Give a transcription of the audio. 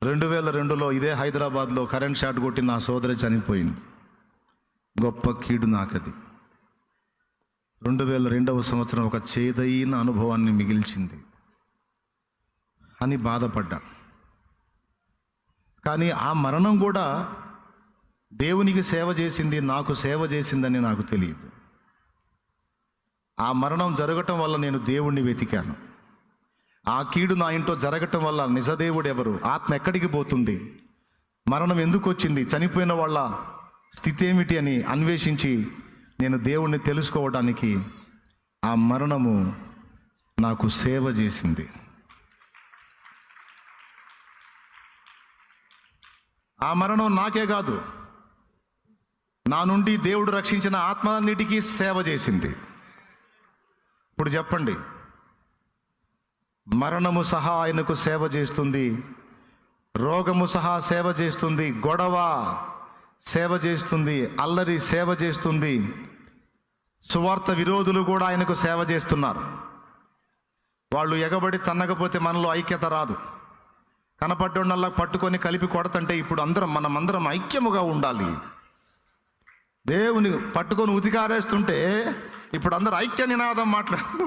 2002లో ఇదే హైదరాబాద్లో current shot కొట్టి నా సోదరి చనిపోయింది. గొప్ప కీడు నాకది. 2002వ సంవత్సరం ఒక చేదైన అనుభవాన్ని మిగిల్చింది అని బాధపడ్డా. కానీ ఆ మరణం కూడా దేవునికి సేవ చేసింది, నాకు సేవ చేసిందని నాకు తెలియదు. ఆ మరణం జరగటం వల్ల నేను దేవుణ్ణి వెతికాను. ఆ కీడు నా ఇంట్లో జరగటం వల్ల నిజదేవుడు ఎవరు, ఆత్మ ఎక్కడికి పోతుంది, మరణం ఎందుకు వచ్చింది, చనిపోయిన వాళ్ళ స్థితి ఏమిటి అని అన్వేషించి నేను దేవుణ్ణి తెలుసుకోవడానికి ఆ మరణము నాకు సేవ చేసింది. ఆ మరణం నాకే కాదు, నా నుండి దేవుడు రక్షించిన ఆత్మలన్నిటికీ సేవ చేసింది. ఇప్పుడు చెప్పండి, మరణము సహా ఆయనకు సేవ చేస్తుంది, రోగము సహా సేవ చేస్తుంది, గొడవ సేవ చేస్తుంది, అల్లరి సేవ చేస్తుంది, సువార్త విరోధులు కూడా ఆయనకు సేవ చేస్తున్నారు. వాళ్ళు ఎగబడి తన్నకపోతే మనలో ఐక్యత రాదు. కనపడ్డోళ్ళ పట్టుకొని కలిపి కొడతంటే ఇప్పుడు మనమందరం ఐక్యముగా ఉండాలి. దేవుని పట్టుకొని ఉతికారేస్తుంటే ఇప్పుడు అందరూ ఐక్య నినాదం మాట్లాడు.